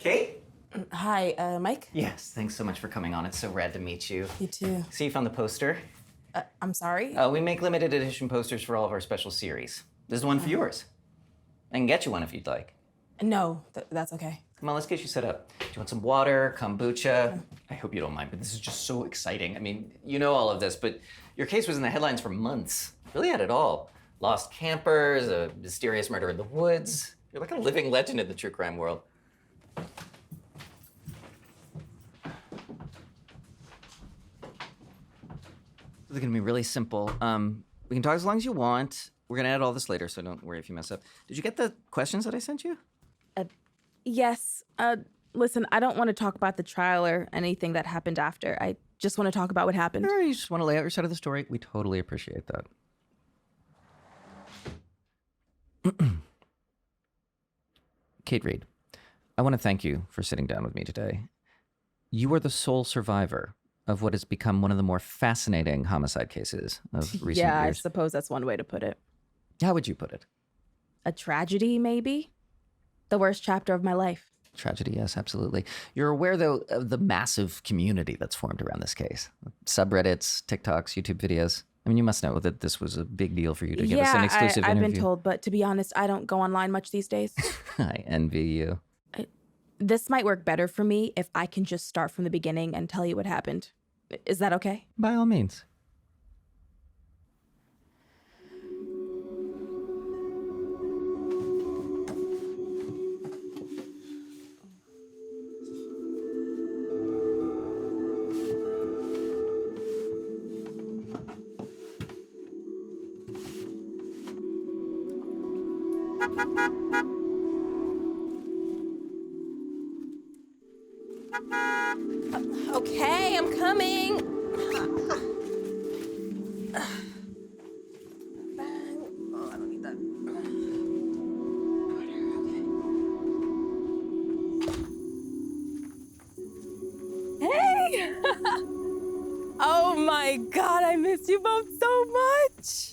Kate? Hi, Mike? Yes, thanks so much for coming on. It's so rad to meet you. You too. See, you found the poster? I'm sorry? We make limited edition posters for all of our special series. This is the one for yours. I can get you one if you'd like. No, that's okay. Come on, let's get you set up. Do you want some water, kombucha? I hope you don't mind, but this is just so exciting. I mean, you know all of this, but your case was in the headlines for months. Really had it all. Lost campers, a mysterious murder in the woods. You're like a living legend in the true crime world. This is gonna be really simple. We can talk as long as you want. We're gonna add all this later, so don't worry if you mess up. Did you get the questions that I sent you? Yes. Listen, I don't want to talk about the trial or anything that happened after. I just want to talk about what happened. Or you just want to lay out your side of the story? We totally appreciate that. Kate Reed, I want to thank you for sitting down with me today. You are the sole survivor of what has become one of the more fascinating homicide cases of recent Yeah, years. I suppose that's one way to put it. How would you put it? A tragedy, maybe? The worst chapter of my life. Tragedy, yes, absolutely. You're aware, though, of the massive community that's formed around this case. Subreddits, TikToks, YouTube videos. I mean, you must know that this was a big deal for you to give us an exclusive I've interview. been told, but to be honest, I don't go online much these days. I envy you. This might work better for me if I can just start from the beginning and tell you what happened. Is that okay? By all means. Okay, I'm coming. Oh, I don't need that. Hey! Oh my God, I miss you both so much.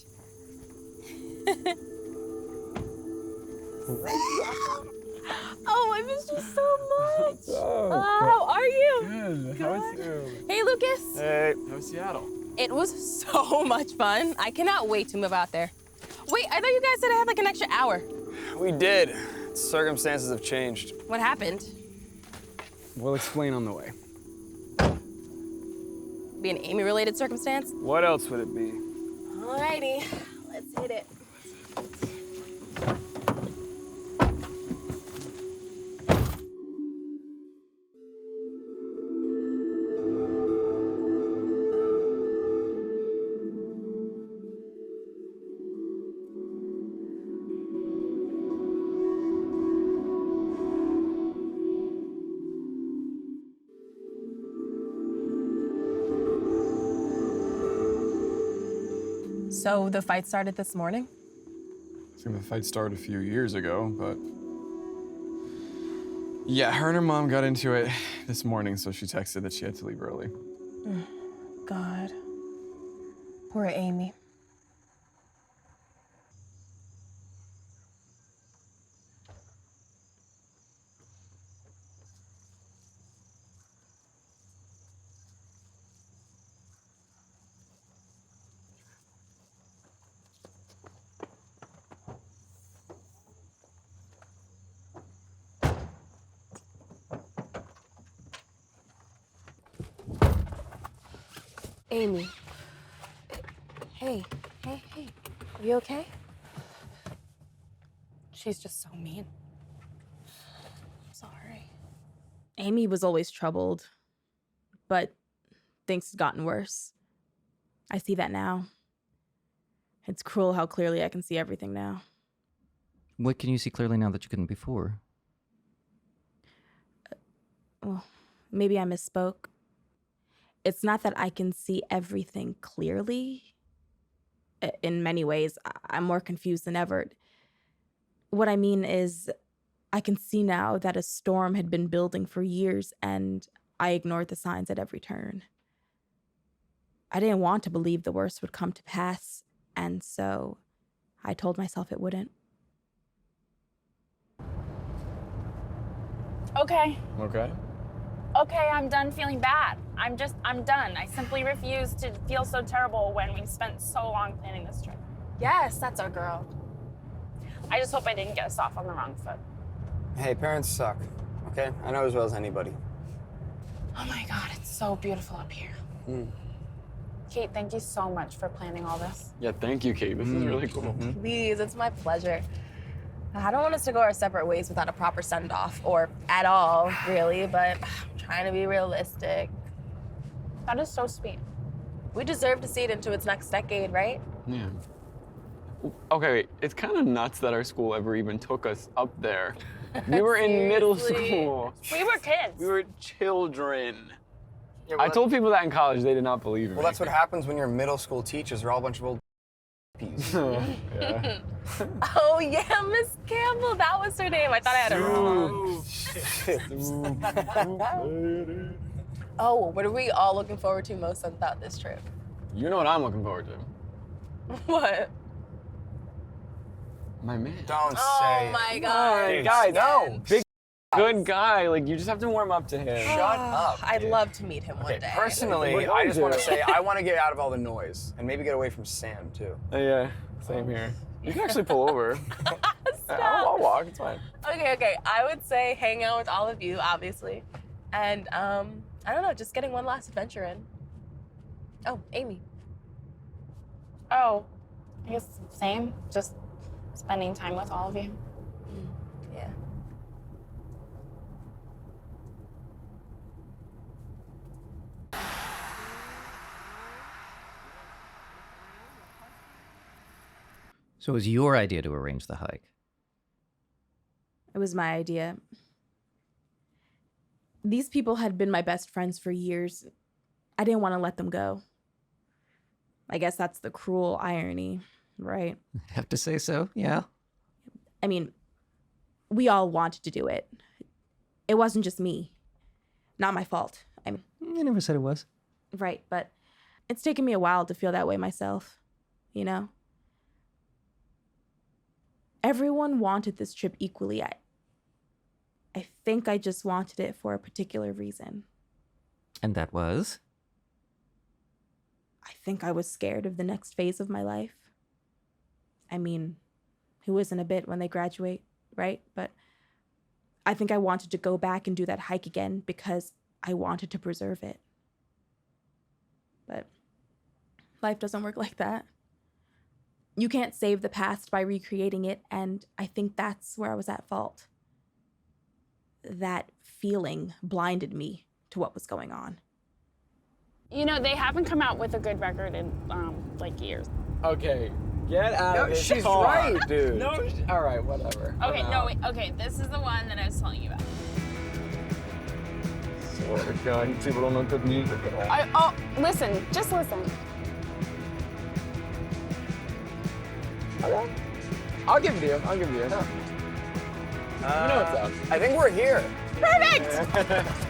Oh, I missed you so much. How are you? Good. How was you? Hey, Lucas. Hey, how was Seattle? It was so much fun. I cannot wait to move out there. Wait, I thought you guys said I had like an extra hour. We did. Circumstances have changed. What happened? We'll explain on the way. Be an Amy-related circumstance? What else would it be? Alrighty, let's hit it. So the fight started this morning? I think the fight started a few years ago, but... Yeah, her and her mom got into it this morning, so she texted that she had to leave early. God. Poor Amy. Amy. Hey. Are you okay? She's just so mean. I'm sorry. Amy was always troubled, but things had gotten worse. I see that now. It's cruel how clearly I can see everything now. What can you see clearly now that you couldn't before? Well, maybe I misspoke. It's not that I can see everything clearly. In many ways, I'm more confused than ever. What I mean is, I can see now that a storm had been building for years, and I ignored the signs at every turn. I didn't want to believe the worst would come to pass, and so I told myself it wouldn't. Okay. Okay. Okay, I'm done feeling bad. I'm done. I simply refuse to feel so terrible when we spent so long planning this trip. Yes, that's our girl. I just hope I didn't get us off on the wrong foot. Hey, parents suck, okay? I know as well as anybody. Oh my God, it's so beautiful up here. Kate, thank you so much for planning all this. Yeah, thank you, Kate. This is really cool. Please, it's my pleasure. I don't want us to go our separate ways without a proper send-off, or at all, really, but I'm trying to be realistic. That is so sweet. We deserve to see it into its next decade, right? Yeah. Okay, wait. It's kind of nuts that our school ever even took us up there. We were in middle Seriously. school. We were kids. We were children. Yeah, I told people that in college. They did not believe me. Well, that's what happens when your middle school teachers are all a bunch of old peas. Yeah. Oh yeah, Miss Campbell, that was her name. I thought I had it wrong. Oh, what are we all looking forward to most about this trip? You know what I'm looking forward to? What? My man. Don't say Oh it. my God. Dude, Guys, no. big good guy. Like, you just have to warm up to him. Shut up. I'd dude. love to meet him one Okay, day. personally, What do I you just want to do? say I want to get out of all the noise and maybe get away from Sam too. Yeah, same here. You can actually pull over. I'll walk. It's fine. Okay. I would say hang out with all of you, obviously. And, I don't know, just getting one last adventure in. Oh, Amy. Oh, I guess same. Just spending time with all of you. Yeah. So it was your idea to arrange the hike. It was my idea. These people had been my best friends for years. I didn't want to let them go. I guess that's the cruel irony, right? Have to say so, yeah. I mean, we all wanted to do it. It wasn't just me. Not my fault. I mean, I never said it was. right, but it's taken me a while to feel that way myself, you know? Everyone wanted this trip equally. I think I just wanted it for a particular reason. And that was? I think I was scared of the next phase of my life. I mean, who isn't a bit when they graduate, right? But I think I wanted to go back and do that hike again because I wanted to preserve it. But life doesn't work like that. You can't save the past by recreating it, and I think that's where I was at fault. That feeling blinded me to what was going on. You know, they haven't come out with a good record in, like, years. Okay, get out No, of this she's car. right, dude. No, all right, whatever. Okay, I'm no, out. wait, okay, this is the one that I was telling you about. Swear to God, people don't know good music at all. Listen, just listen. Okay. I'll give it to you. I'll give it to you. No. You know what's up. I think we're here. Perfect!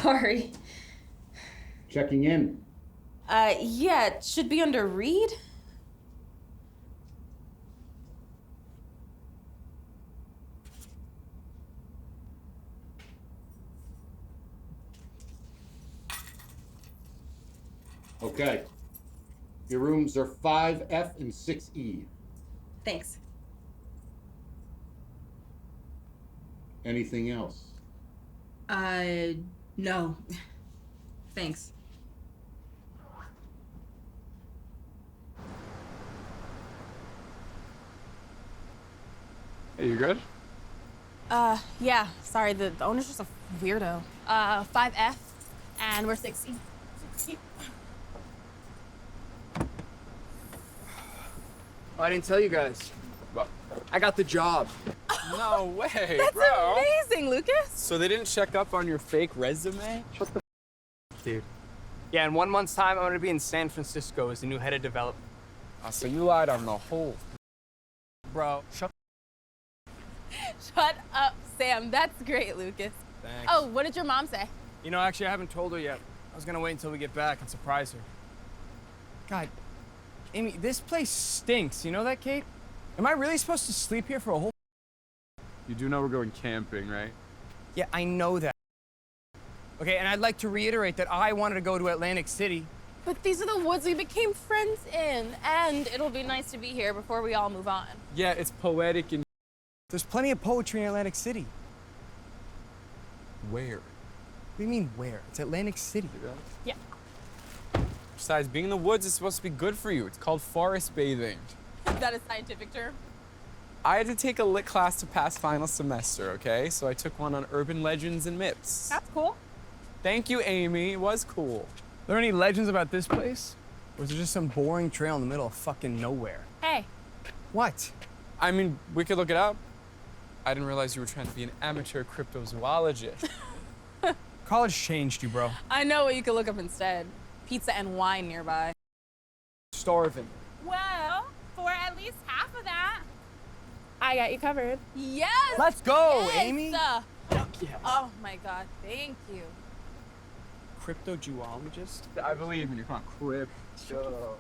Sorry. Checking in. Yeah, it should be under read. Okay. Your rooms are 5F and 6E. Thanks. Anything else? No. Thanks. Hey, you good? Yeah, sorry, the owner's just a weirdo. 5F, and we're 60. I didn't tell you guys. What? I got the job. No way, That's bro. amazing, Lucas. So they didn't check up on your fake resume? Dude. Yeah, in 1 month's time, I'm gonna be in San Francisco as the new head of development. Oh, so you lied on the whole. Bro, shut Shut up, Sam. That's great, Lucas. Thanks. Oh, what did your mom say? You know, actually, I haven't told her yet. I was gonna wait until we get back and surprise her. God, Amy, this place stinks. You know that, Kate? Am I really supposed to sleep here for a whole... You do know we're going camping, right? Yeah, I know that. Okay, and I'd like to reiterate that I wanted to go to Atlantic City. But these are the woods we became friends in, and it'll be nice to be here before we all move on. Yeah, it's poetic and... There's plenty of poetry in Atlantic City. Where? What do you mean, where? It's Atlantic City. Yeah. Besides, being in the woods is supposed to be good for you. It's called forest bathing. Is that a scientific term? I had to take a lit class to pass final semester, okay? So I took one on urban legends and myths. That's cool. Thank you, Amy. It was cool. Are there any legends about this place? Or is it just some boring trail in the middle of fucking nowhere? Hey. What? I mean, we could look it up. I didn't realize you were trying to be an amateur cryptozoologist. College changed you, bro. I know what you could look up instead. Pizza and wine nearby. Starving. Well, for at least half of that, I got you covered. Yes! Let's go, yes! Amy. Yes. Yes. Oh my God, thank you. Cryptozoologist? I believe in you. Come on, crypto.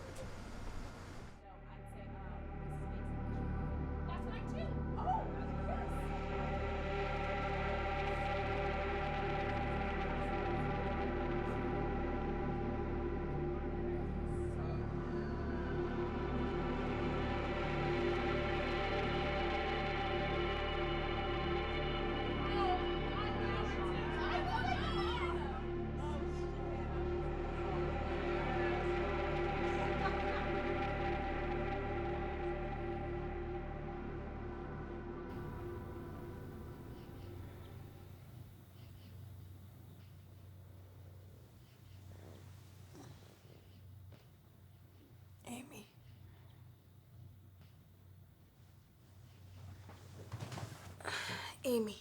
Amy. Amy.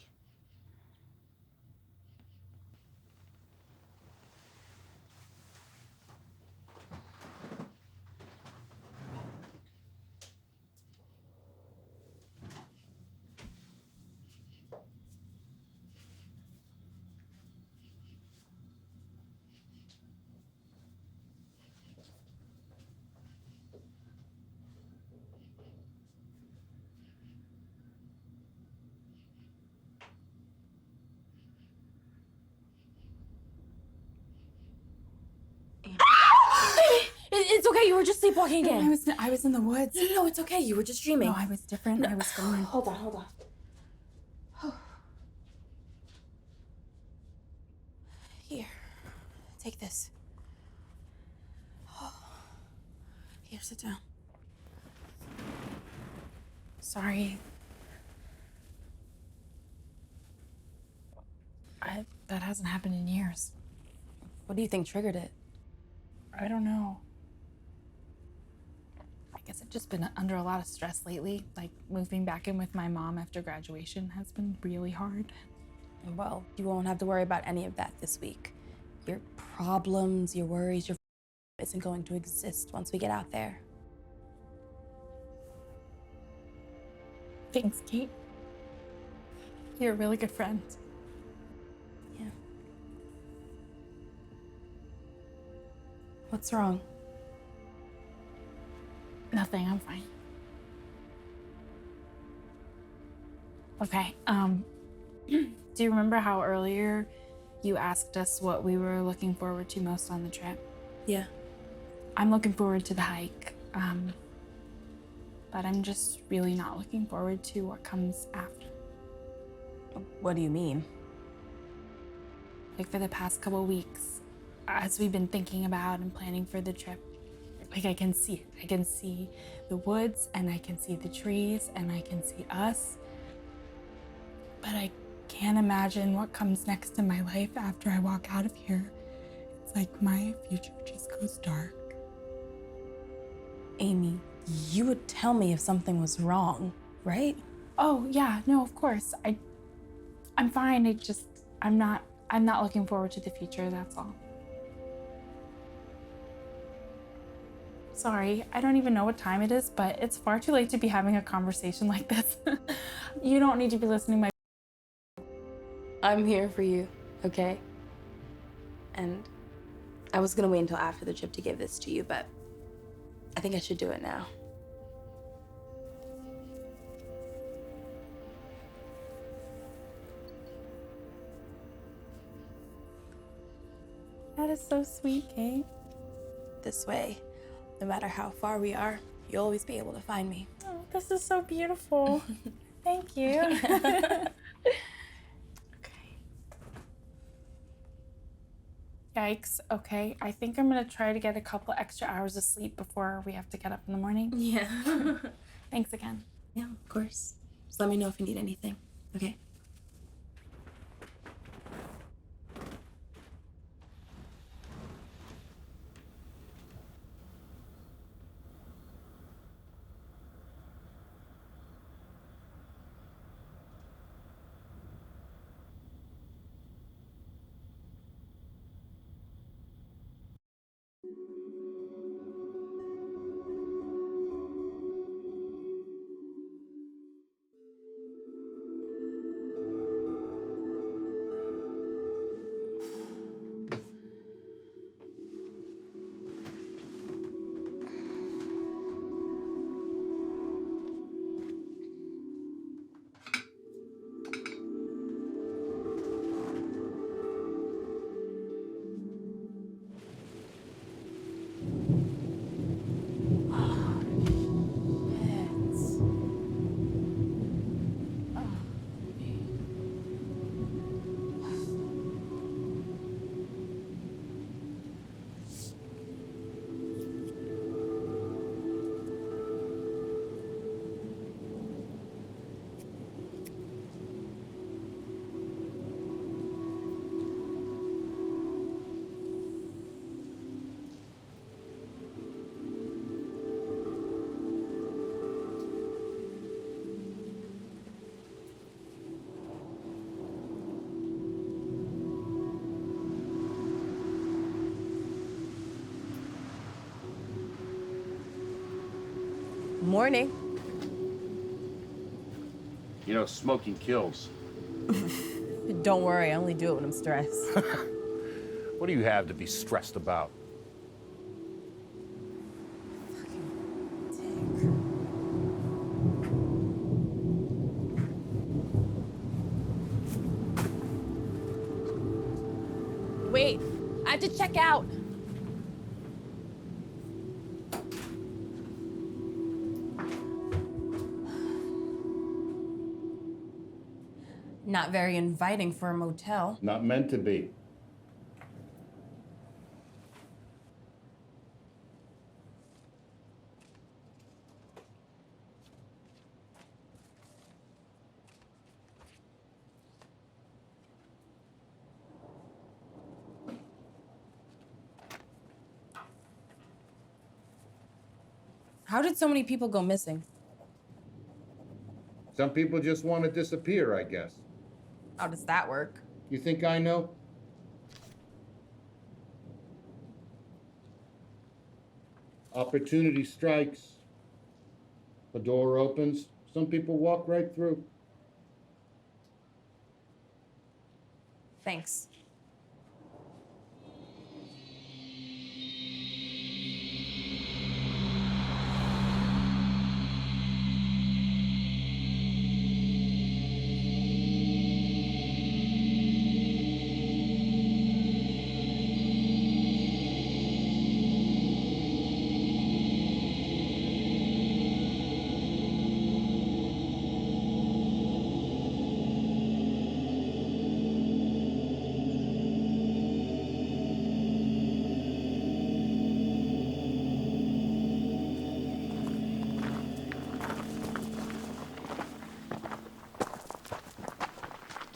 It's okay. You were just sleepwalking again. I was in the woods. No, it's okay. You were just dreaming. No, I was different. I was going. Hold on. Here, take this. Here, sit down. Sorry. That hasn't happened in years. What do you think triggered it? I don't know. I guess I've just been under a lot of stress lately. Like moving back in with my mom after graduation has been really hard. Well, you won't have to worry about any of that this week. Your problems, your worries, your isn't going to exist once we get out there. Thanks, Kate. You're a really good friend. Yeah. What's wrong? Nothing, I'm fine. Okay, do you remember how earlier you asked us what we were looking forward to most on the trip? Yeah. I'm looking forward to the hike, but I'm just really not looking forward to what comes after. What do you mean? Like for the past couple weeks, as we've been thinking about and planning for the trip, like I can see it. I can see the woods and I can see the trees and I can see us. But I can't imagine what comes next in my life after I walk out of here. It's like my future just goes dark. Amy, you would tell me if something was wrong, right? Oh yeah, no, of course. I'm fine. I'm not looking forward to the future, that's all. Sorry, I don't even know what time it is, but it's far too late to be having a conversation like this. You don't need to be listening to my. I'm here for you, okay? And I was gonna wait until after the trip to give this to you, but I think I should do it now. That is so sweet, Kate. This way, no matter how far we are, you'll always be able to find me. Oh, this is so beautiful. Thank you. Yikes. Okay, I think I'm gonna try to get a couple extra hours of sleep before we have to get up in the morning. Yeah. Thanks again. Yeah, of course. Just let me know if you need anything, okay? Morning. You know, smoking kills. Don't worry, I only do it when I'm stressed. What do you have to be stressed about? Wait, I have to check out. Not very inviting for a motel. Not meant to be. How did so many people go missing? Some people just want to disappear, I guess. How does that work? You think I know? Opportunity strikes. A door opens. Some people walk right through. Thanks.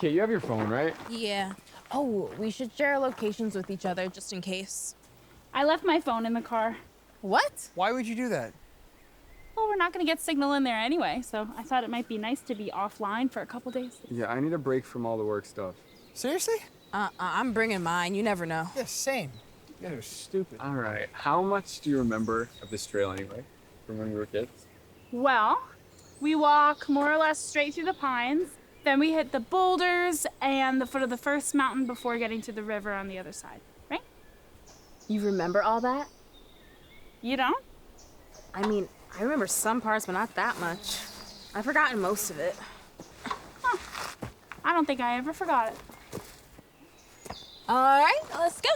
Kate, you have your phone, right? Yeah. Oh, we should share locations with each other just in case. I left my phone in the car. What? Why would you do that? Well, we're not gonna get signal in there anyway, so I thought it might be nice to be offline for a couple days. Yeah, I need a break from all the work stuff. Seriously? I'm bringing mine. You never know. Yeah, same. You guys are stupid. All right, how much do you remember of this trail anyway, from when we were kids? Well, we walk more or less straight through the pines, then we hit the boulders and the foot of the first mountain before getting to the river on the other side, right? You remember all that? You don't? I mean, I remember some parts, but not that much. I've forgotten most of it. I don't think I ever forgot it. All right, let's go.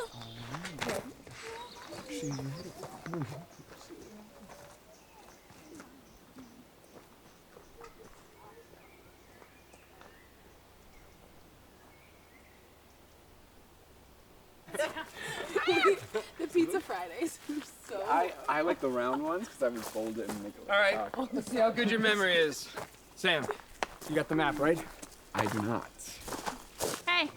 The Pizza Fridays. So I like the round ones because I would fold it and make it All right, taco. let's see how good your memory is. Sam, you got the map, right? I do not. Hey,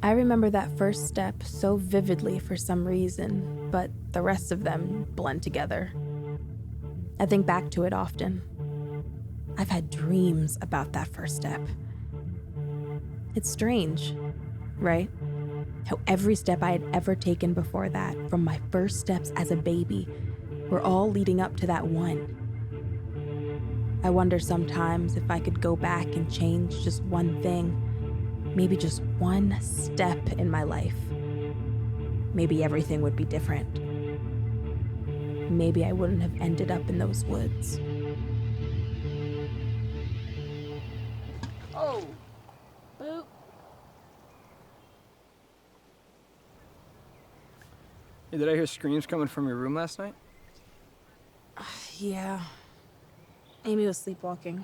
I remember that first step so vividly for some reason, but the rest of them blend together. I think back to it often. I've had dreams about that first step. It's strange, right? How every step I had ever taken before that, from my first steps as a baby, were all leading up to that one. I wonder sometimes if I could go back and change just one thing, maybe just one step in my life. Maybe everything would be different. Maybe I wouldn't have ended up in those woods. oh, boop. Hey, did I hear screams coming from your room last night? Yeah. Amy was sleepwalking.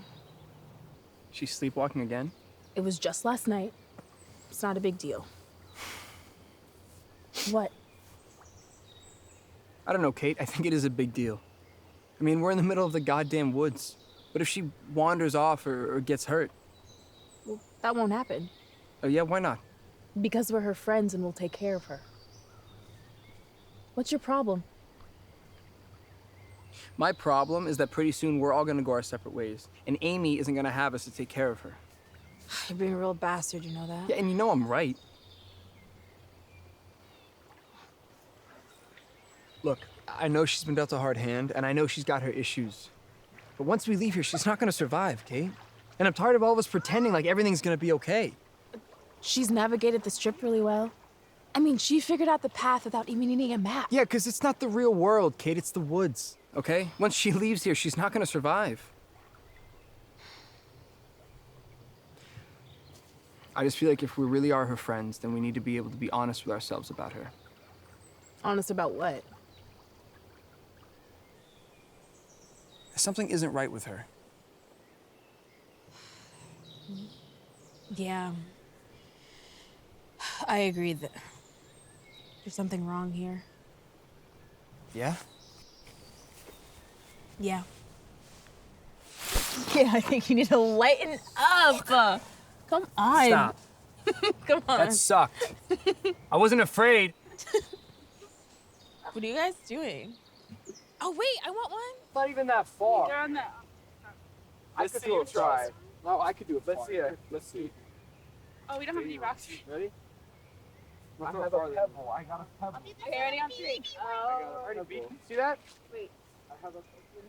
She's sleepwalking again? It was just last night. It's not a big deal. What? I don't know, Kate. I think it is a big deal. I mean, we're in the middle of the goddamn woods. What if she wanders off or gets hurt? Well, that won't happen. Oh, yeah? Why not? Because we're her friends and we'll take care of her. What's your problem? My problem is that pretty soon we're all gonna go our separate ways, and Amy isn't gonna have us to take care of her. You're being a real bastard, you know that? Yeah, and you know I'm right. Look, I know she's been dealt a hard hand, and I know she's got her issues. But once we leave here, she's not gonna survive, Kate. And I'm tired of all of us pretending like everything's gonna be okay. She's navigated this trip really well. I mean, she figured out the path without even needing a map. Yeah, because it's not the real world, Kate. It's the woods, okay? Once she leaves here, she's not gonna survive. I just feel like if we really are her friends, then we need to be able to be honest with ourselves about her. Honest about what? Something isn't right with her. Yeah. I agree that there's something wrong here. Yeah? Yeah. Yeah, I think you need to lighten up. Come on. Stop. Come on. That sucked. I wasn't afraid. What are you guys doing? Oh, wait, I want one. Not even that far. You're on the. I could do a try. No, I could do it. Let's see it. Let's see. Oh, we don't have any rocks. Ready? I have a pebble. I got a pebble. Okay, ready on three. I got a pebble. See that? Wait. I have a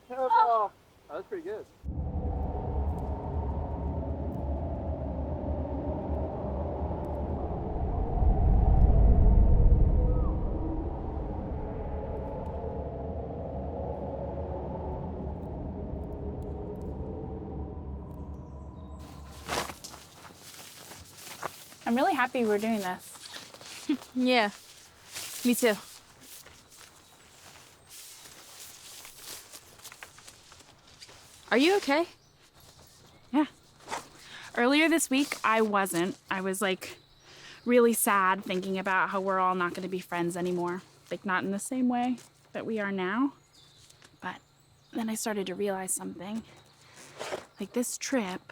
pebble. Oh, that's pretty good. I'm really happy we're doing this. Yeah, me too. Are you okay? Yeah. Earlier this week, I wasn't. I was like really sad thinking about how we're all not going to be friends anymore. Like, not in the same way that we are now. But then I started to realize something. Like, this trip,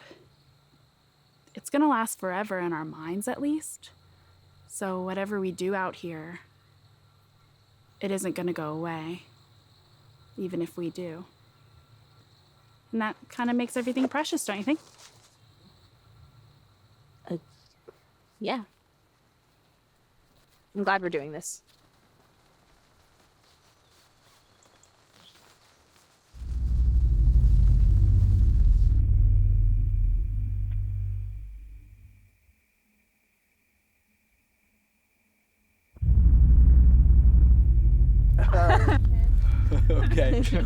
it's gonna last forever in our minds, at least. So whatever we do out here, it isn't gonna go away, even if we do. And that kind of makes everything precious, don't you think? Yeah. I'm glad we're doing this.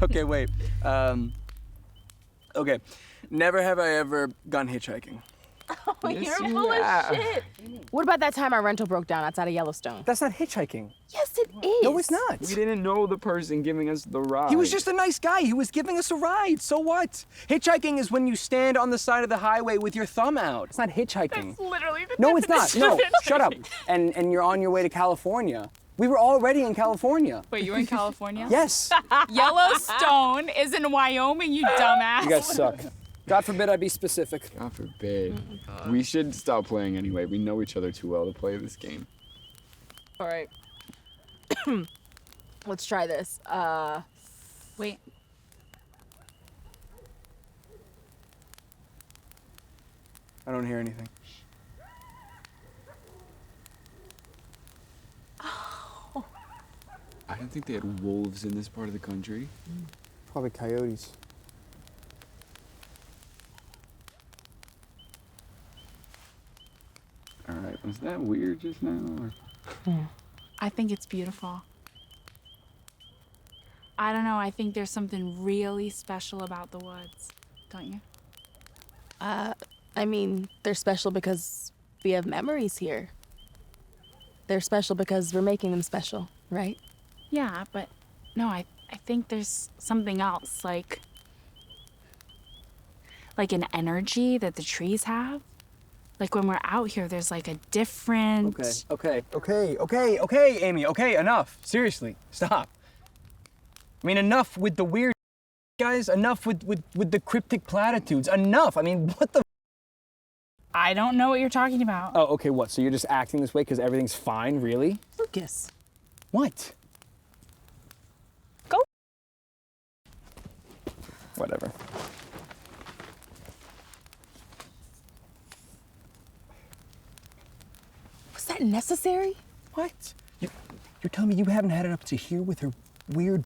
Okay, wait. Okay. Never have I ever gone hitchhiking. Oh, you're full of shit. What about that time our rental broke down outside of Yellowstone? That's not hitchhiking. Yes, it is. No, it's not. We didn't know the person giving us the ride. He was just a nice guy. He was giving us a ride. So what? Hitchhiking is when you stand on the side of the highway with your thumb out. It's not hitchhiking. That's literally the No, it's not. definition No, of hitchhiking. shut up. And you're on your way to California. We were already in California. Wait, you were in California? Yes. Yellowstone is in Wyoming, you dumbass. You guys suck. God forbid I be specific. God forbid. We should stop playing anyway. We know each other too well to play this game. All right. Let's try this. Wait. I don't hear anything. I don't think they had wolves in this part of the country. Probably coyotes. All right, was that weird just now? Or? I think it's beautiful. I don't know, I think there's something really special about the woods, don't you? I mean, they're special because we have memories here. They're special because we're making them special, right? Yeah, but no, I think there's something else, like an energy that the trees have. Like when we're out here, there's like a different... Okay, Amy, okay, enough. Seriously, stop. I mean, enough with the weird guys, enough with the cryptic platitudes, enough. I mean, what the... I don't know what you're talking about. Oh, okay, what, so you're just acting this way because everything's fine, really? Lucas. What? Go. Whatever. Was that necessary? What? You're telling me you haven't had it up to here with her weird...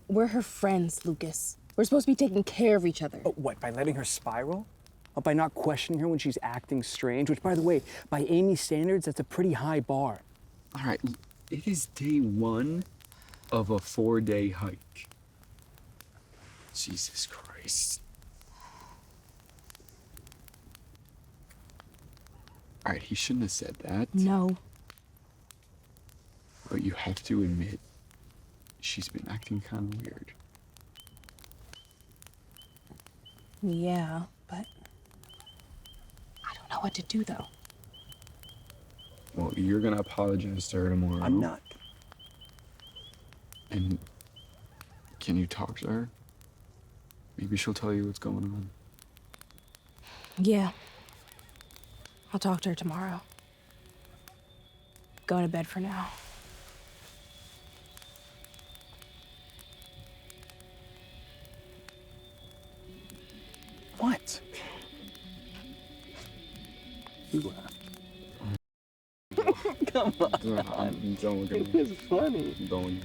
We're her friends, Lucas. We're supposed to be taking care of each other. Oh, what, by letting her spiral? Or by not questioning her when she's acting strange? Which, by the way, by Amy's standards, that's a pretty high bar. All right, it is day 1 of a 4-day hike. Jesus Christ. All right, he shouldn't have said that. No. But you have to admit, she's been acting kind of weird. Yeah, but I don't know what to do, though. Well, you're gonna apologize to her tomorrow. I'm not. And can you talk to her? Maybe she'll tell you what's going on. Yeah. I'll talk to her tomorrow. Going to bed for now. What? You laughed. Come on. Don't look at me. It's funny. Don't.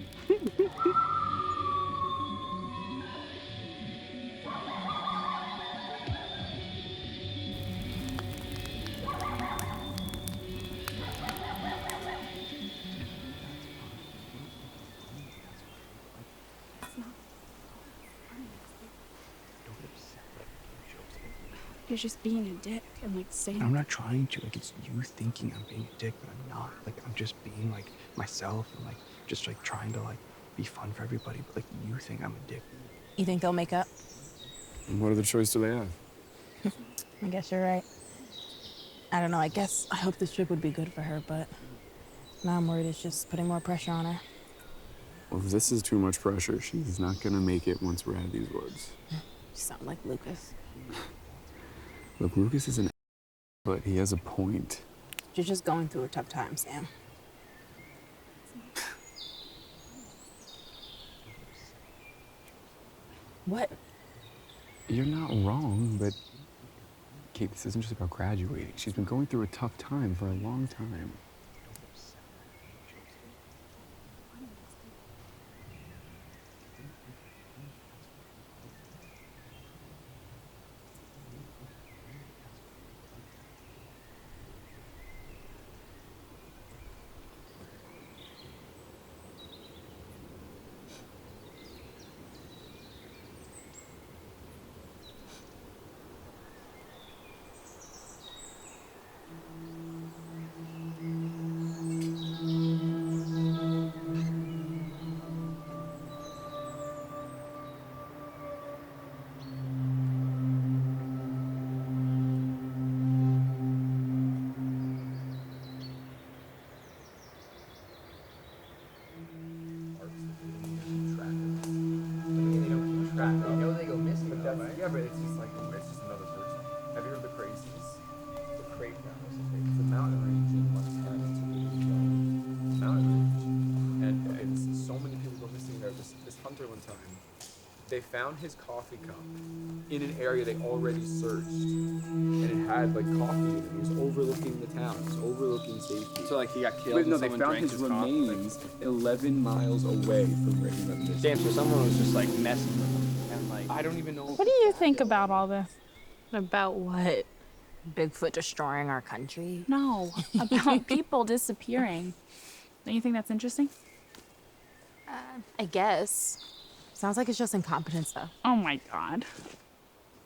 You're just being a dick and like saying... I'm not trying to. Like, it's you thinking I'm being a dick, but I'm not. Like, I'm just being, like, myself and, like, just, like, trying to, like, be fun for everybody. But, like, you think I'm a dick. You think they'll make up? And what other choice do they have? I guess you're right. I don't know, I guess I hope this trip would be good for her, but now I'm worried it's just putting more pressure on her. Well, if this is too much pressure, she's not gonna make it once we're out of these woods. You sound like Lucas. Look, Lucas is an but he has a point. You're just going through a tough time, Sam. What? You're not wrong, but Kate, this isn't just about graduating. She's been going through a tough time for a long time. Yeah, but it's just like, it's just another person. Have you heard the crazies? The crate now is it's a mountain range in Montana. It's a really young mountain range. And it's so many people go missing there. This hunter one time, they found his coffee cup in an area they already searched. And it had like coffee in it. It was overlooking the town. It was overlooking safety. So like he got killed. Wait, no, and they someone found drank his coffee? remains 11 miles away from where he went missing. Damn, so someone was just like messing with him. And like, I don't even know. What do you think about all this? About what? Bigfoot destroying our country? No, about people disappearing. Don't you think that's interesting? I guess. Sounds like it's just incompetence, though. Oh my God.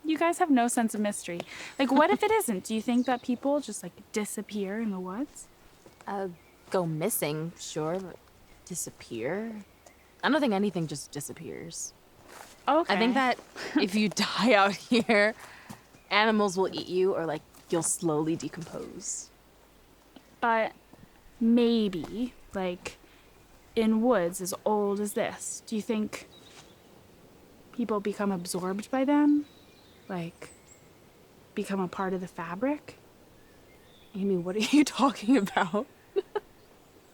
You guys have no sense of mystery. Like, what if it isn't? Do you think that people just like disappear in the woods? Go missing, sure, but disappear? I don't think anything just disappears. Okay. I think that if you die out here, animals will eat you or like you'll slowly decompose. But maybe, like, in woods as old as this, do you think people become absorbed by them? Like, become a part of the fabric? Amy, what are you talking about?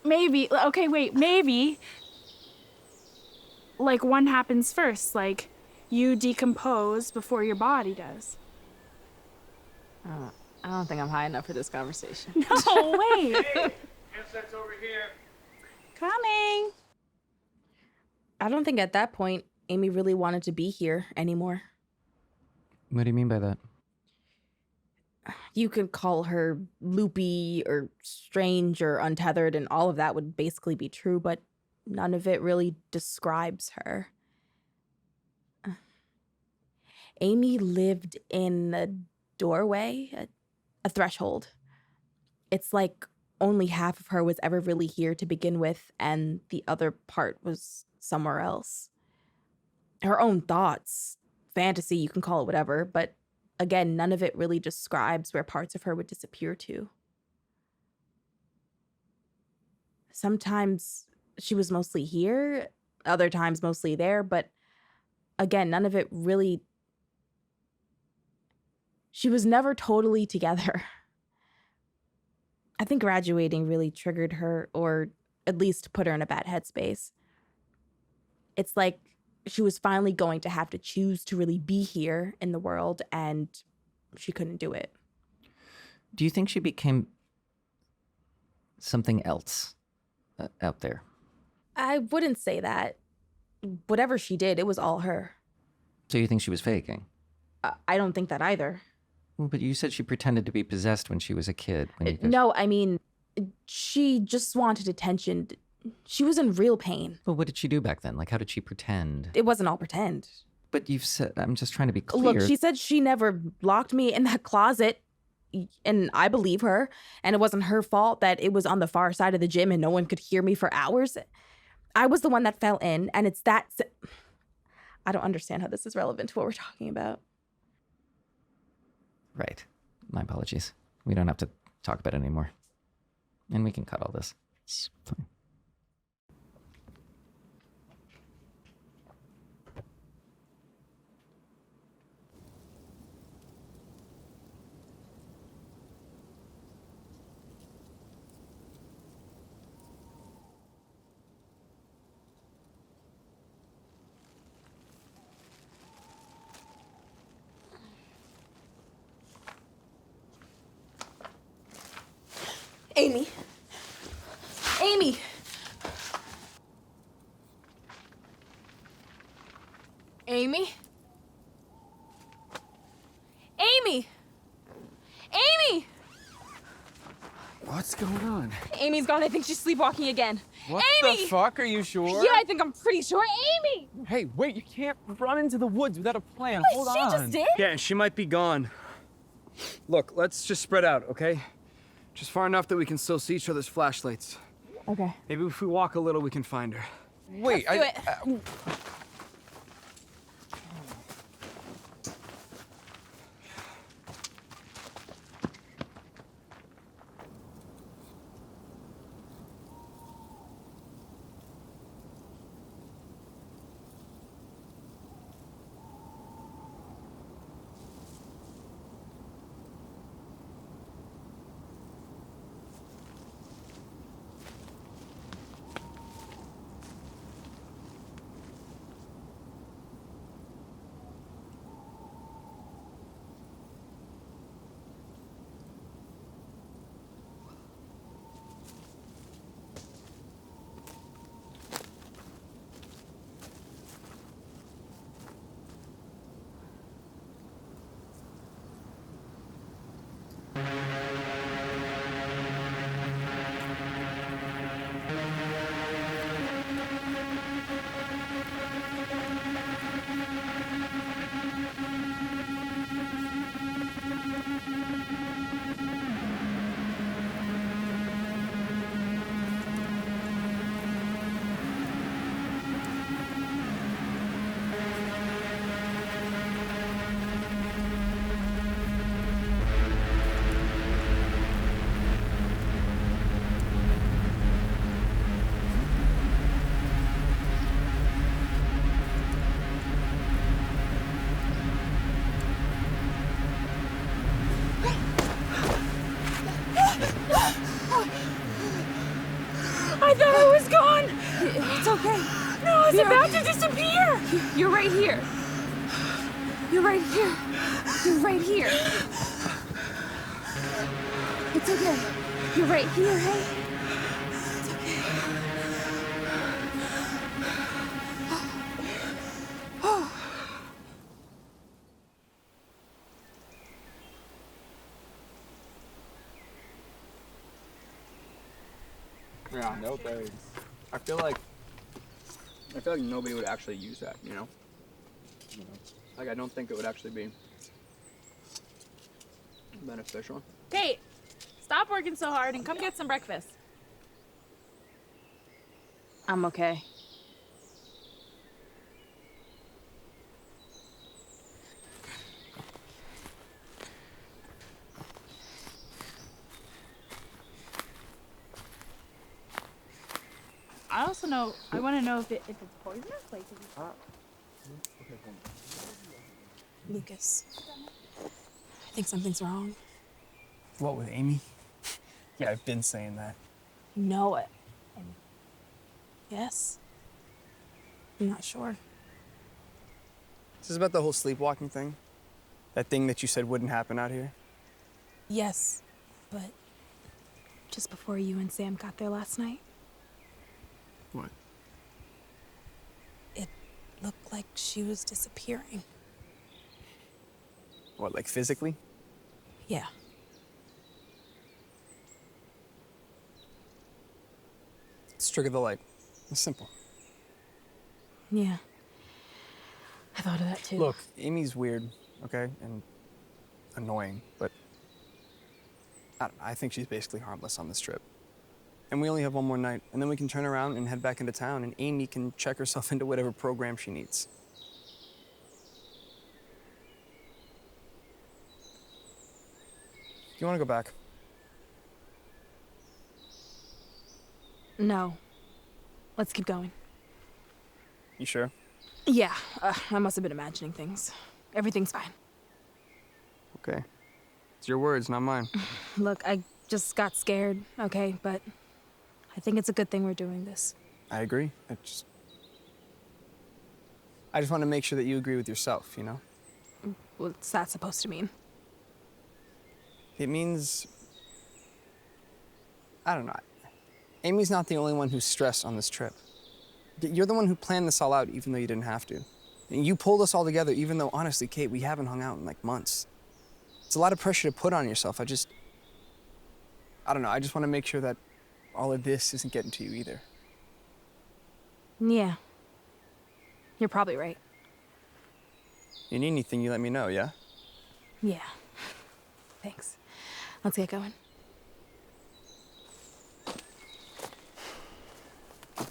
Maybe, okay, wait, maybe, like, one happens first, like, you decompose before your body does. I don't think I'm high enough for this conversation. No, wait. Handsets over here. Coming. I don't think at that point Amy really wanted to be here anymore. What do you mean by that? You could call her loopy or strange or untethered, and all of that would basically be true, but none of it really describes her. Amy lived in a doorway, a threshold. It's like only half of her was ever really here to begin with, and the other part was somewhere else. Her own thoughts, fantasy, you can call it whatever, but again, none of it really describes where parts of her would disappear to. Sometimes she was mostly here, other times mostly there, but again, none of it really... She was never totally together. I think graduating really triggered her, or at least put her in a bad headspace. It's like she was finally going to have to choose to really be here in the world, and she couldn't do it. Do you think she became something else out there? I wouldn't say that. Whatever she did, it was all her. So you think she was faking? I don't think that either. Well, but you said she pretended to be possessed when she was a kid. When you guys... No, I mean, she just wanted attention. She was in real pain. But what did she do back then? Like, how did she pretend? It wasn't all pretend. But you've said, I'm just trying to be clear. Look, she said she never locked me in that closet, and I believe her. And it wasn't her fault that it was on the far side of the gym and no one could hear me for hours. I was the one that fell in, and it's that... I don't understand how this is relevant to what we're talking about. Right. My apologies. We don't have to talk about it anymore. And we can cut all this. It's fine. Amy. Amy. Amy. Amy. Amy. What's going on? Amy's gone. I think she's sleepwalking again. What Amy! the fuck? Are you sure? Yeah, I think I'm pretty sure. Amy! Hey, wait, you can't run into the woods without a plan. Wait, Hold she on. just did? Yeah, and she might be gone. Look, let's just spread out, okay? Just far enough that we can still see each other's flashlights. Okay. Maybe if we walk a little, we can find her. Wait, Let's do it. I thought I was gone. It's okay. No, I was about to disappear. You're right here. You're right here. You're right here. It's okay. You're right here, hey? It's okay. Oh. Yeah, no thanks. I feel like nobody would actually use that, you know? Like, I don't think it would actually be beneficial. Kate, stop working so hard and come get some breakfast. I'm okay. I want to know if it's poisonous. Like, Lucas, I think something's wrong. What, with Amy? Yeah, I've been saying that. You know it. Yes. I'm not sure. Is this about the whole sleepwalking thing? That thing that you said wouldn't happen out here? Yes, but just before you and Sam got there last night, What? it looked like she was disappearing. What, like physically? Yeah. Let's trigger the light. It's simple. Yeah. I thought of that too. Look, Amy's weird, okay? And annoying, but I think she's basically harmless on this trip. And we only have one more night, and then we can turn around and head back into town, and Amy can check herself into whatever program she needs. Do you want to go back? No. Let's keep going. You sure? Yeah, I must have been imagining things. Everything's fine. Okay. It's your words, not mine. Look, I just got scared, okay? But I think it's a good thing we're doing this. I agree. I just want to make sure that you agree with yourself, you know? What's that supposed to mean? It means... I don't know. Amy's not the only one who's stressed on this trip. You're the one who planned this all out even though you didn't have to. And you pulled us all together even though, honestly, Kate, we haven't hung out in like months. It's a lot of pressure to put on yourself. I don't know. I just want to make sure that all of this isn't getting to you either. Yeah. You're probably right. You need anything, you let me know, yeah? Yeah. Thanks. Let's get going. I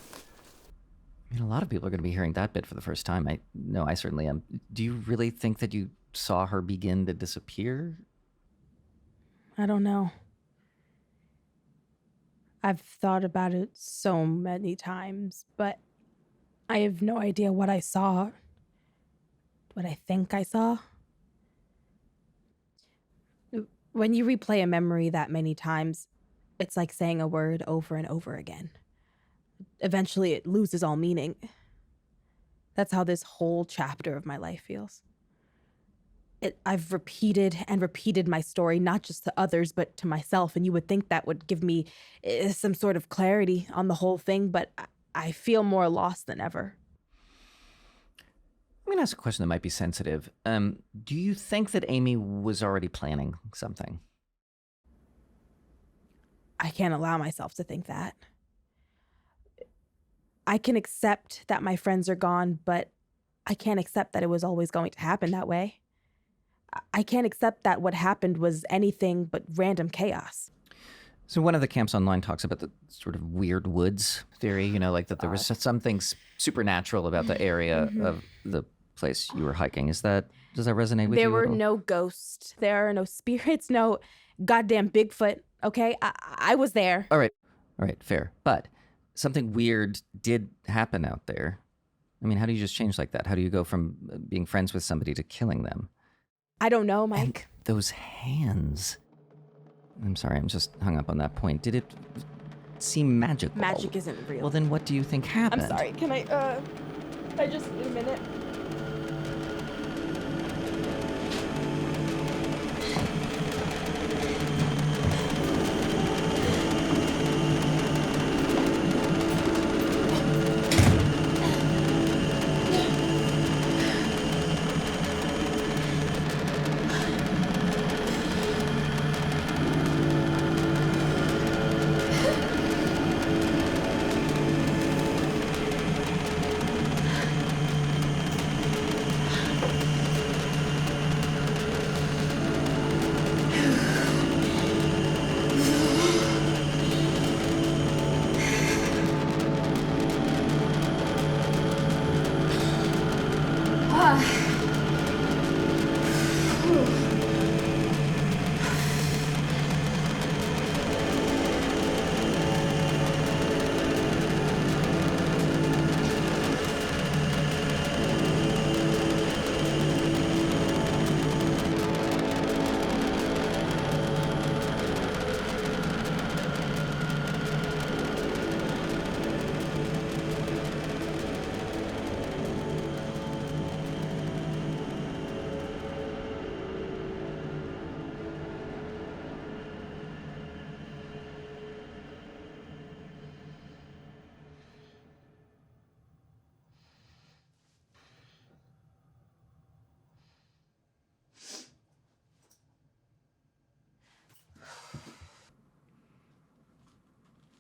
mean, a lot of people are going to be hearing that bit for the first time. I know I certainly am. Do you really think that you saw her begin to disappear? I don't know. I've thought about it so many times, but I have no idea what I saw. What I think I saw. When you replay a memory that many times, it's like saying a word over and over again. Eventually, it loses all meaning. That's how this whole chapter of my life feels. I've repeated and repeated my story, not just to others, but to myself, and you would think that would give me some sort of clarity on the whole thing, but I feel more lost than ever. I'm going to ask a question that might be sensitive. Do you think that Amy was already planning something? I can't allow myself to think that. I can accept that my friends are gone, but I can't accept that it was always going to happen that way. I can't accept that what happened was anything but random chaos. So one of the camps online talks about the sort of weird woods theory, you know, like that there was something supernatural about the area of the place you were hiking. Does that resonate with you? There were at all? no ghosts. There are no spirits, no goddamn Bigfoot, okay? I was there. All right, fair. But something weird did happen out there. I mean, how do you just change like that? How do you go from being friends with somebody to killing them? I don't know, Mike. And those hands. I'm sorry, I'm just hung up on that point. Did it seem magical? Magic isn't real. Well, then what do you think happened? I'm sorry. Can I just need a minute?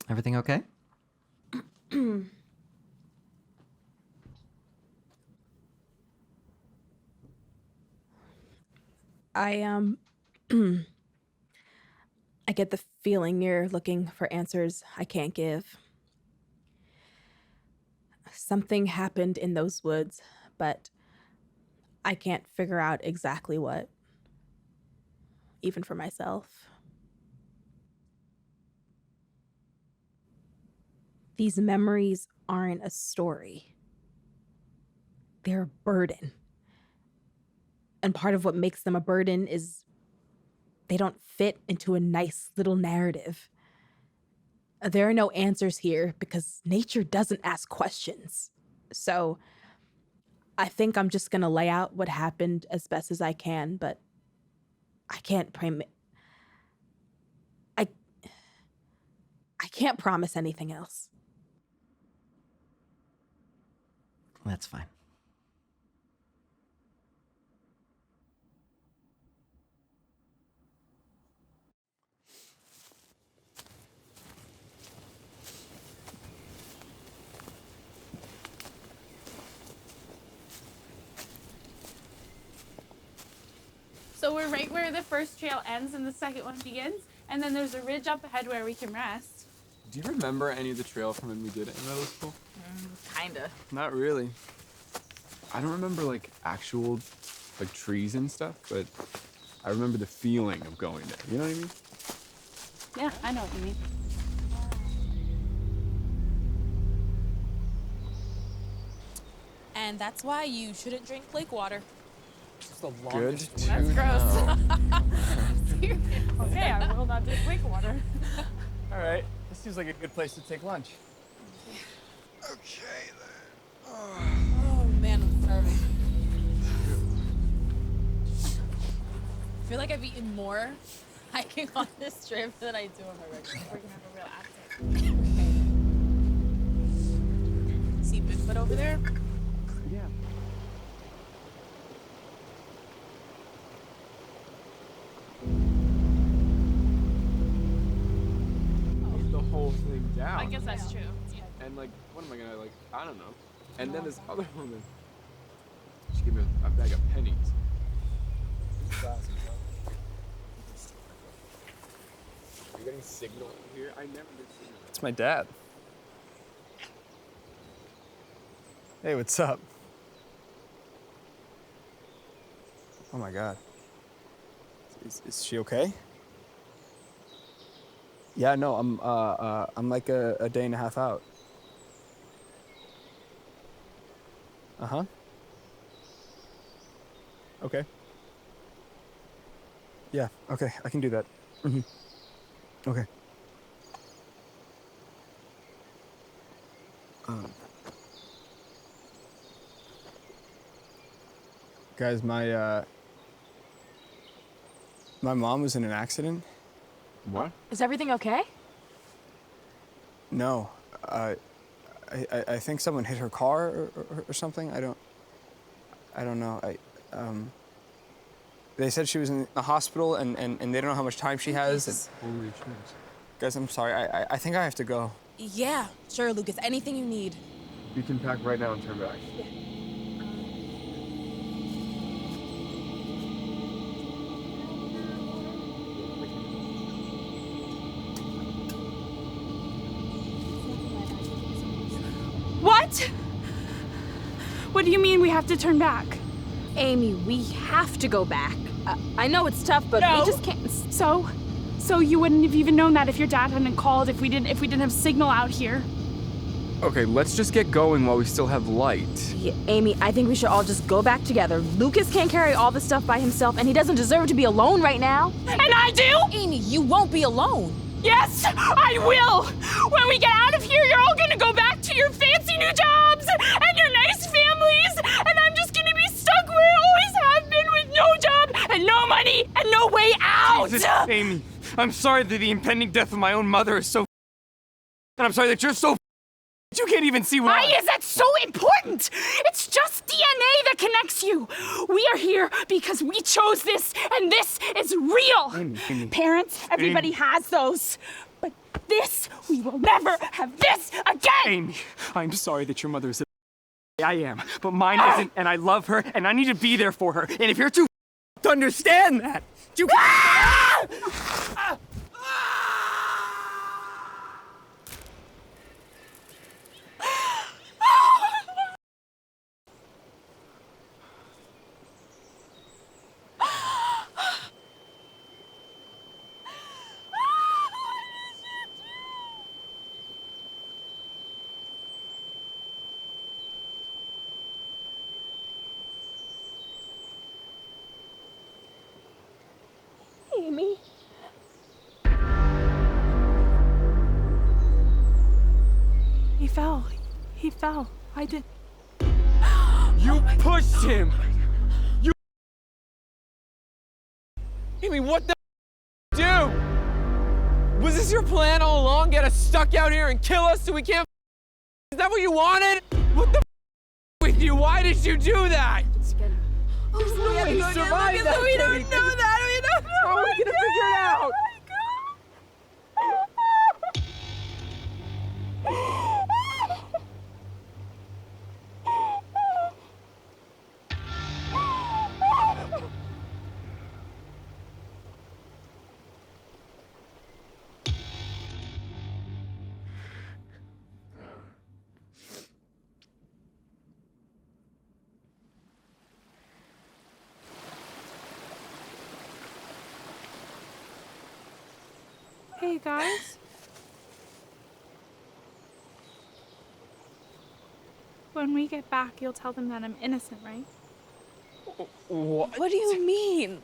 Everything okay? I get the feeling you're looking for answers I can't give. Something happened in those woods, but I can't figure out exactly what, even for myself. These memories aren't a story. They're a burden. And part of what makes them a burden is they don't fit into a nice little narrative. There are no answers here because nature doesn't ask questions. So I think I'm just gonna lay out what happened as best as I can, but I can't I can't promise anything else. That's fine. So we're right where the first trail ends and the second one begins, and then there's a ridge up ahead where we can rest. Do you remember any of the trail from when we did it in middle school? Kinda. Not really. I don't remember like actual like trees and stuff, but I remember the feeling of going there. You know what I mean? Yeah, I know what you mean. And that's why you shouldn't drink lake water. It's the Good. longest to That's know. Okay, I will not drink lake water. All right, this seems like a good place to take lunch. Okay, then. Oh man, I'm starving. I feel like I've eaten more hiking on this trip than I do on my regular. We're gonna have a real accident. See Bigfoot over there? Yeah. The whole thing down. I guess that's true. And like, what am I gonna like? I don't know. And then this other woman, she gave me a bag of pennies. Are you getting signal here? I never get signal. It's my dad. Hey, what's up? Oh my God. Is she okay? Yeah, no, I'm like a day and a half out. Uh-huh. Okay. Yeah, okay, I can do that. Mm-hmm. Okay. Guys, my mom was in an accident. What? Is everything okay? No, I think someone hit her car or something. I don't know. They said she was in the hospital and they don't know how much time she has. Holy shit. Guys, I'm sorry. I think I have to go. Yeah, sure, Lucas. Anything you need. You can pack right now and turn back. What? What do you mean we have to turn back? Amy, we have to go back. I know it's tough, but No. we just can't. So you wouldn't have even known that if your dad hadn't called, if we didn't have signal out here. Okay, let's just get going while we still have light. Yeah, Amy, I think we should all just go back together. Lucas can't carry all the stuff by himself, and he doesn't deserve to be alone right now. And I do? Amy, you won't be alone. Yes, I will! When we get out of here, you're all gonna go back to your fancy new jobs and your nice families, and I'm just gonna be stuck where I always have been with no job and no money and no way out! Jesus, Amy, I'm sorry that the impending death of my own mother is so and I'm sorry that you're so you can't even see Why is that so important? It's just DNA that connects you. We are here because we chose this, and this is real. Amy. Parents, everybody has those. But this, we will never have this again. Amy, I'm sorry that your mother is I am, but mine isn't, and I love her, and I need to be there for her. And if you're too to understand that, you Amy? He fell. He fell. I did. You pushed him! You. Amy, what the do? Was this your plan all along? Get us stuck out here and kill us so we can't. Is that what you wanted? What the with you? Why did you do that? There's no way to survive that. We don't know that. We don't know. How are we gonna figure it out? Hey, guys. When we get back, you'll tell them that I'm innocent, right? What? What do you mean?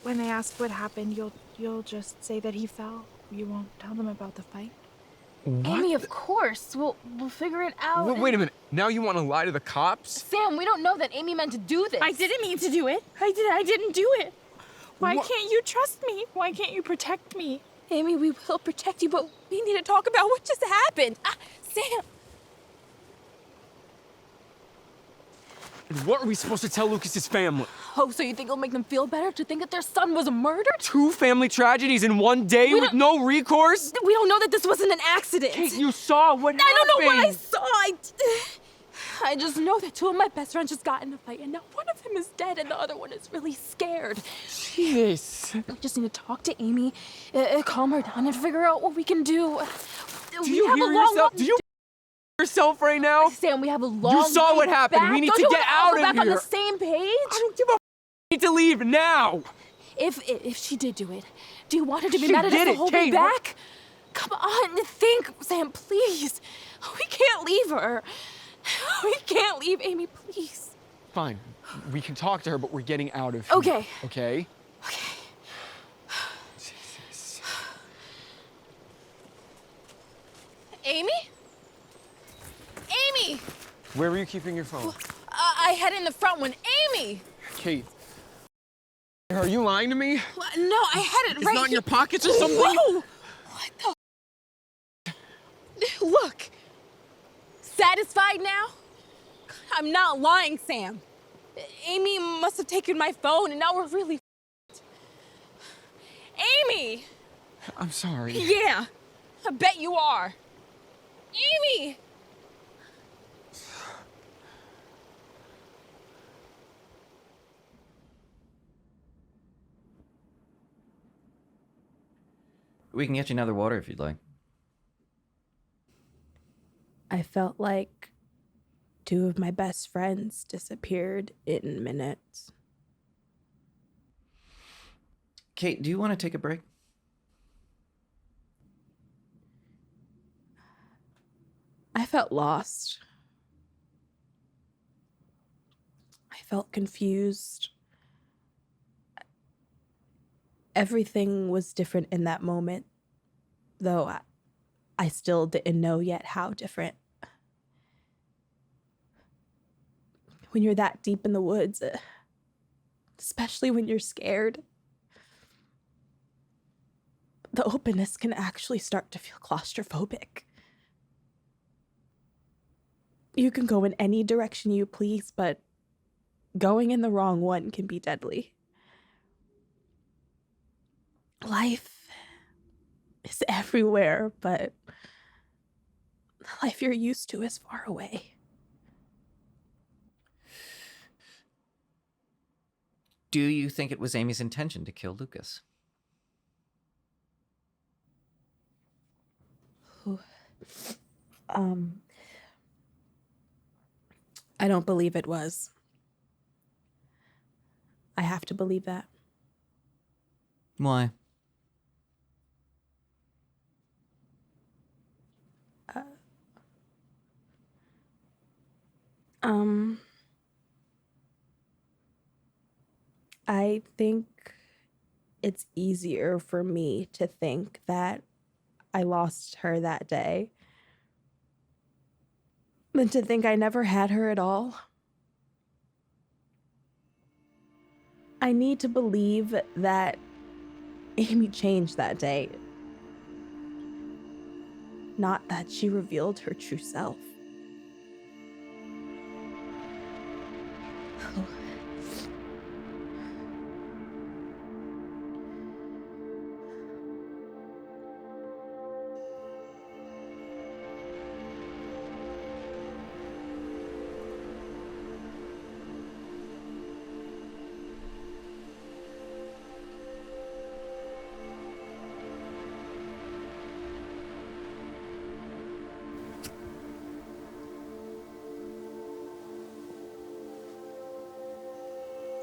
When they ask what happened, you'll just say that he fell. You won't tell them about the fight. What? Amy, of course. We'll figure it out. Wait a minute. Now you want to lie to the cops? Sam, we don't know that Amy meant to do this. I didn't mean to do it. I didn't do it. Why What? can't you trust me? Why can't you protect me? Amy, we will protect you, but we need to talk about what just happened. Sam. And what are we supposed to tell Lucas's family? Oh, so you think it'll make them feel better to think that their son was murdered? 2 family tragedies in one day with no recourse? We don't know that this wasn't an accident. Kate, you saw what happened. I don't know what I saw. I just know that 2 of my best friends just got in a fight, and now one of them is dead, and the other one is really scared. Jeez. We just need to talk to Amy, calm her down, and figure out what we can do. Do you hear yourself? Do you yourself right now? Sam, we have a long You saw way what happened. back. We need Don't to you get wanna out all of go back on here. the same page? I don't give a we need to leave now. If she did do it, do you want her to be She mad at us did the it, whole Kate, way back? Come on, think, Sam, please. We can't leave her. We can't leave Amy, please. Fine. We can talk to her, but we're getting out of here. Okay. Okay? Okay. Jesus. Amy? Amy! Where were you keeping your phone? I had it in the front one. Amy! Kate. Are you lying to me? No, I had it It's right not in here. your pockets or something? Whoa! What the? Look. Satisfied now? I'm not lying, Sam. Amy must have taken my phone, and now we're really Amy! I'm sorry. Yeah, I bet you are. Amy! We can get you another water if you'd like. I felt like 2 of my best friends disappeared in minutes. Kate, do you want to take a break? I felt lost. I felt confused. Everything was different in that moment, though I still didn't know yet how different. When you're that deep in the woods, especially when you're scared, the openness can actually start to feel claustrophobic. You can go in any direction you please, but going in the wrong one can be deadly. Life is everywhere, but the life you're used to is far away. Do you think it was Amy's intention to kill Lucas? I don't believe it was. I have to believe that. Why? I think it's easier for me to think that I lost her that day than to think I never had her at all. I need to believe that Amy changed that day, not that she revealed her true self.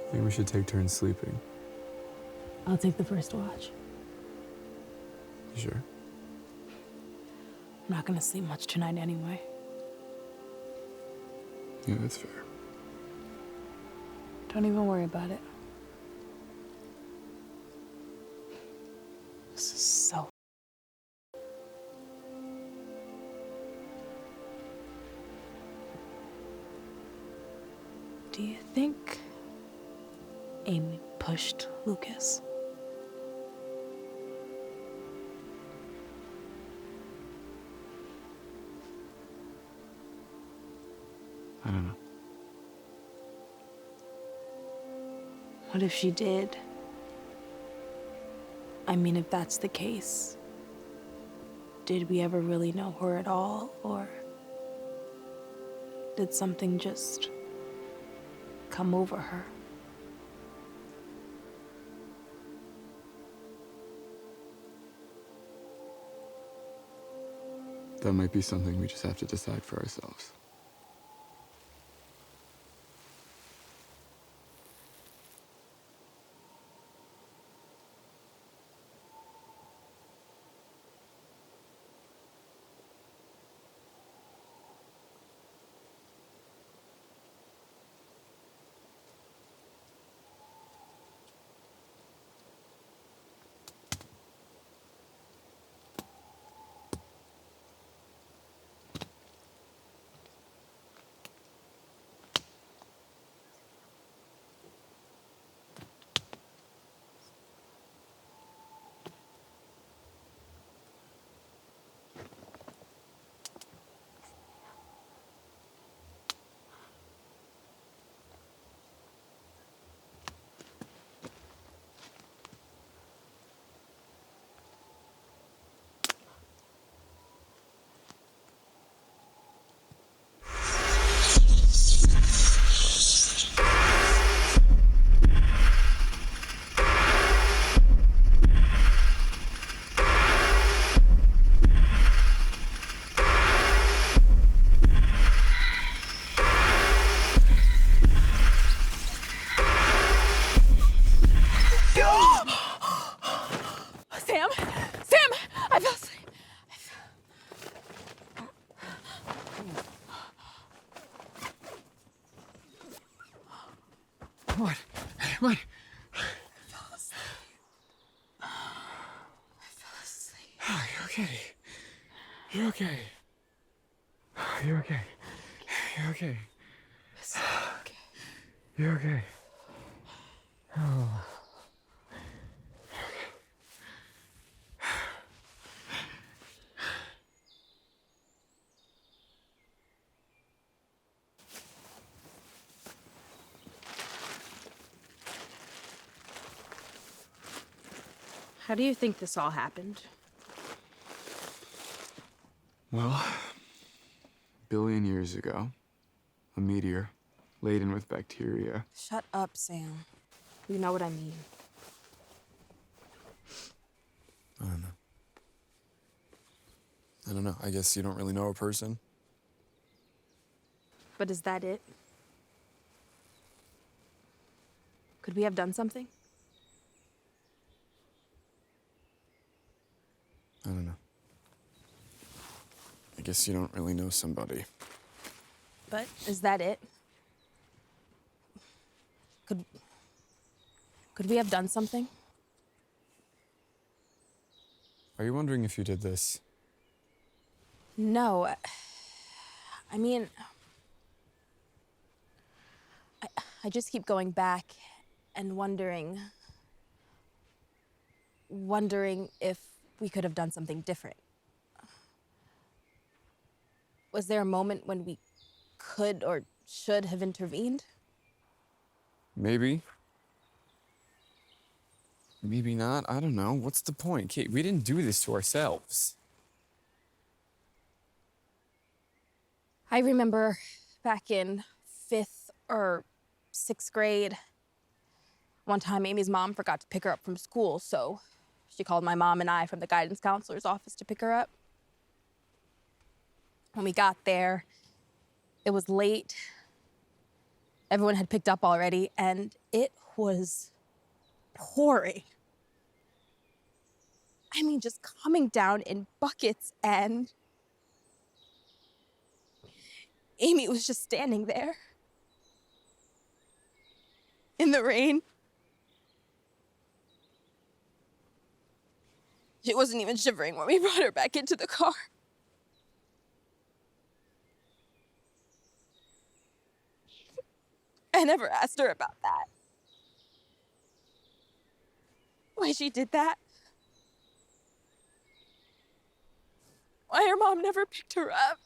I think we should take turns sleeping. I'll take the first watch. You sure? I'm not gonna sleep much tonight anyway. Yeah, that's fair. Don't even worry about it. This is so... Do you think Amy pushed Lucas? I don't know. What if she did? I mean, if that's the case, did we ever really know her at all? Or did something just come over her? That might be something we just have to decide for ourselves. What? What? I fell asleep. Oh, you're okay. You're okay. You're okay. You're okay. You're okay. Oh. How do you think this all happened? Well, a billion years ago, a meteor laden with bacteria. Shut up, Sam. You know what I mean. I don't know. I guess you don't really know a person. But is that it? Could we have done something? I don't know. I guess you don't really know somebody. But is that it? Could we have done something? Are you wondering if you did this? No. I mean, I just keep going back and wondering if we could have done something different. Was there a moment when we could or should have intervened? Maybe. Maybe not. I don't know. What's the point? Kate, we didn't do this to ourselves. I remember back in 5th or 6th grade, one time Amy's mom forgot to pick her up from school, so she called my mom and I from the guidance counselor's office to pick her up. When we got there, it was late. Everyone had picked up already, and it was pouring. I mean, just coming down in buckets, and Amy was just standing there in the rain. She wasn't even shivering when we brought her back into the car. I never asked her about that. Why she did that. Why her mom never picked her up.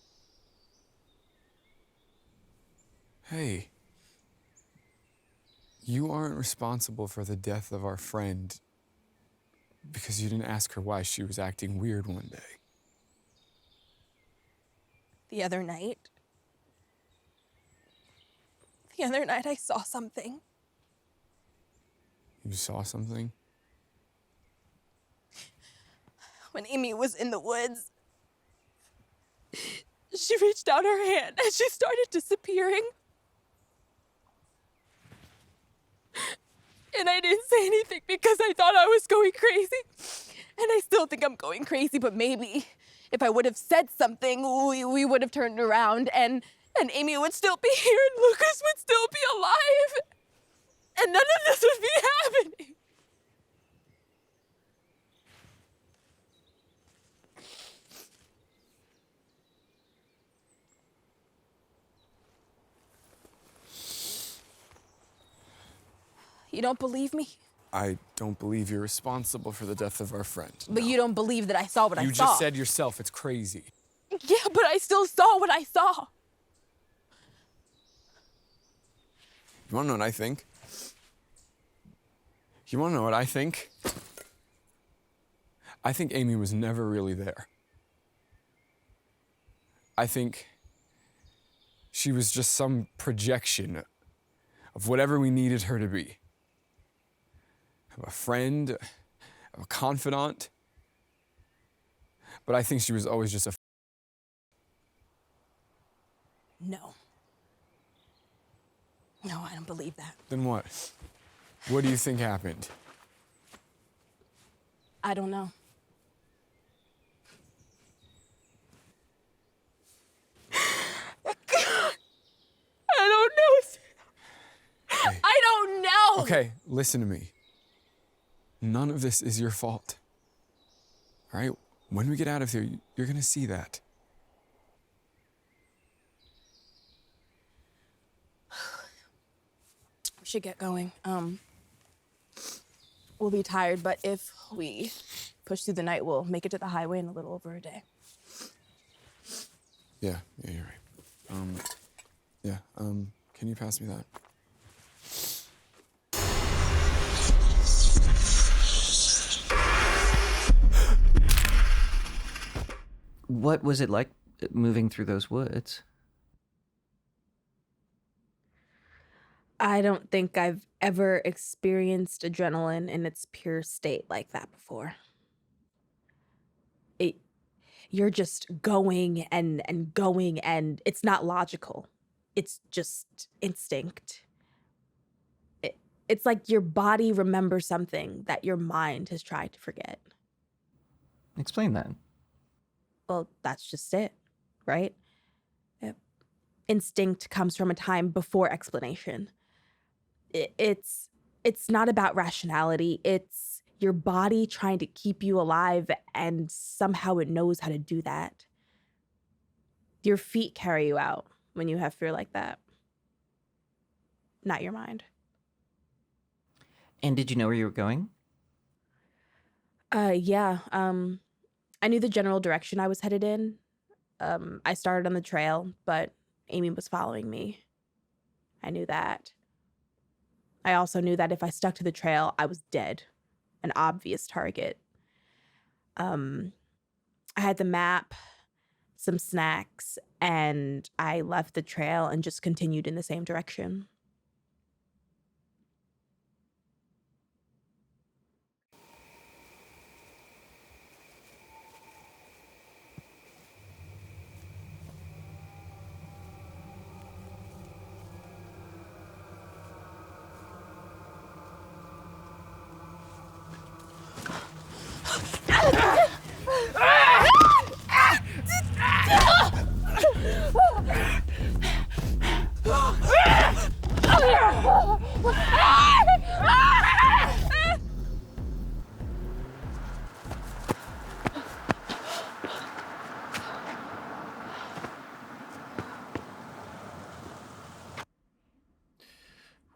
Hey. You aren't responsible for the death of our friend because you didn't ask her why she was acting weird one day. The other night I saw something. You saw something? When Amy was in the woods, she reached out her hand and she started disappearing. And I didn't say anything because I thought I was going crazy. And I still think I'm going crazy, but maybe if I would have said something, we would have turned around and Amy would still be here and Lucas would still be alive. And none of this would be happening. You don't believe me? I don't believe you're responsible for the death of our friend. But you don't believe that I saw what I saw. You just said yourself it's crazy. Yeah, but I still saw what I saw. You wanna know what I think? You wanna know what I think? I think Amy was never really there. I think she was just some projection of whatever we needed her to be. Of a friend, of a confidant. But I think she was always just a... No. No, I don't believe that. Then what? What do you think happened? I don't know. I don't know. Hey. I don't know. Okay, listen to me. None of this is your fault. All right? When we get out of here, you're gonna see that. We should get going. We'll be tired, but if we push through the night, we'll make it to the highway in a little over a day. Yeah, you're right. Can you pass me that? What was it like moving through those woods? I don't think I've ever experienced adrenaline in its pure state like that before. You're just going and going, and it's not logical. It's just instinct. It's like your body remembers something that your mind has tried to forget. Explain that. Well, that's just it, right? Instinct comes from a time before explanation. It's not about rationality. It's your body trying to keep you alive, and somehow it knows how to do that. Your feet carry you out when you have fear like that, not your mind. And did you know where you were going? Yeah. I knew the general direction I was headed in. I started on the trail, but Amy was following me. I knew that. I also knew that if I stuck to the trail, I was dead. An obvious target. I had the map, some snacks, and I left the trail and just continued in the same direction.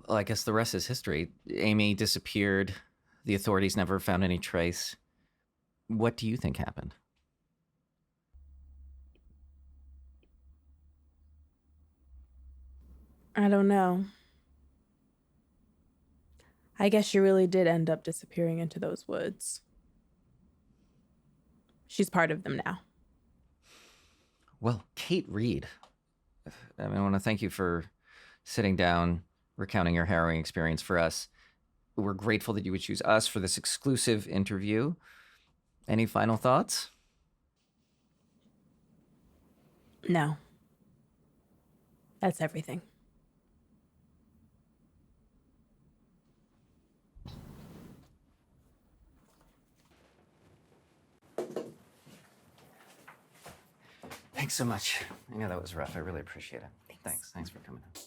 Well, I guess the rest is history. Amy disappeared. The authorities never found any trace. What do you think happened? I don't know. I guess she really did end up disappearing into those woods. She's part of them now. Well, Kate Reed, I want to thank you for sitting down, recounting your harrowing experience for us. We're grateful that you would choose us for this exclusive interview. Any final thoughts? No. That's everything. Thanks so much. I know that was rough. I really appreciate it. Thanks. Thanks for coming in.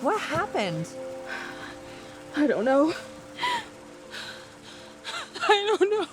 What happened? I don't know. I don't know.